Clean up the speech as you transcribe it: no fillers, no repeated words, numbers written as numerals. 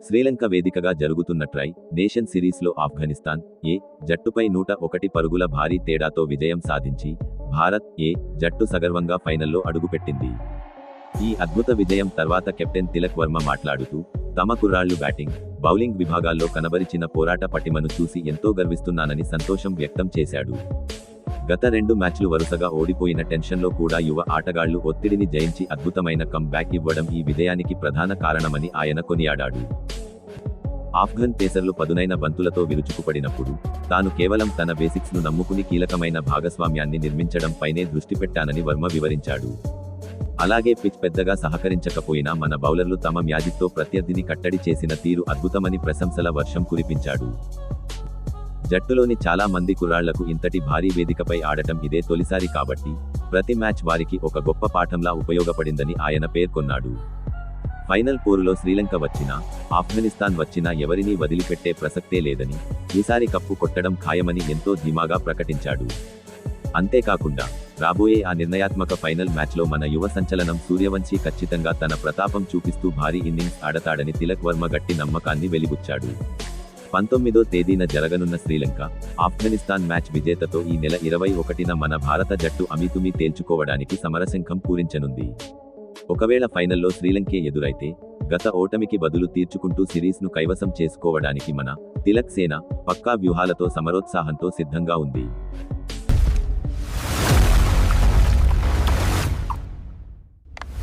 శ్రీలంక వేదికగా జరుగుతున్న tri nation సిరీస్లో ఆఫ్ఘనిస్తాన్ ఏ జట్టుపై 101 పరుగుల భారీ తేడాతో విజయం సాధించి భారత్ ఏ జట్టు సగర్వంగా ఫైనల్లో అడుగుపెట్టింది. ఈ అద్భుత విజయం తర్వాత కెప్టెన్ తిలక్ వర్మ మాట్లాడుతూ, తమ కుర్రాళ్లు బ్యాటింగ్, బౌలింగ్ విభాగాల్లో కనబరిచిన పోరాట పటిమను చూసి ఎంతో గర్విస్తున్నానని సంతోషం వ్యక్తం చేశాడు. గత 2 మ్యాచ్లు వరుసగా ఓడిపోయిన టెన్షన్లో కూడా యువ ఆటగాళ్లు ఒత్తిడిని జయించి అద్భుతమైన కమ్ బ్యాక్ ఇవ్వడం ఈ విజయానికి ప్రధాన కారణమని ఆయన కొనియాడాడు. ఆఫ్ఘన్ పేసర్లు పదునైన బంతులతో విరుచుకుపడినప్పుడు తాను కేవలం తన బేసిక్స్ను నమ్ముకుని కీలకమైన భాగస్వామ్యాన్ని నిర్మించడం పైనే దృష్టి పెట్టానని వర్మ వివరించాడు. అలాగే పిచ్ పెద్దగా సహకరించకపోయినా మన బౌలర్లు తమ మ్యాజిక్తో ప్రత్యర్థిని కట్టడి చేసిన తీరు అద్భుతమని ప్రశంసల వర్షం కురిపించాడు. జట్టులోని చాలా మంది కుర్రాళ్లకు ఇంతటి భారీ వేదికపై ఆడటం ఇదే తొలిసారి కాబట్టి ప్రతి మ్యాచ్ వారికి ఒక గొప్ప పాఠంలా ఉపయోగపడిందని ఆయన పేర్కొన్నాడు. ఫైనల్ పోరులో శ్రీలంక వచ్చినా, ఆఫ్ఘనిస్తాన్ వచ్చినా ఎవరినీ వదిలిపెట్టే ప్రసక్తే లేదని, ఈసారి కప్పు కొట్టడం ఖాయమని ఎంతో ధీమాగా ప్రకటించాడు. అంతేకాకుండా రాబోయే ఆ నిర్ణయాత్మక ఫైనల్ మ్యాచ్లో మన యువ సంచలనం సూర్యవంశీ ఖచ్చితంగా తన ప్రతాపం చూపిస్తూ భారీ ఇన్నింగ్స్ ఆడతాడని తిలక్ వర్మ గట్టి నమ్మకాన్ని వెలిబుచ్చాడు. 19వ తేదీన జరగనున్న శ్రీలంక ఆఫ్ఘనిస్తాన్ మ్యాచ్ విజేతతో ఈ నెల 21న మన భారత జట్టు అమీతుమీ తేల్చుకోవడానికి సమరశంఖం పూరించనుంది. ఒకవేళ ఫైనల్లో శ్రీలంకే ఎదురైతే గత ఓటమికి బదులు తీర్చుకుంటూ సిరీస్ను కైవసం చేసుకోవడానికి మన తిలక్ సేన పక్కా వ్యూహాలతో సమరోత్సాహంతో సిద్ధంగా ఉంది.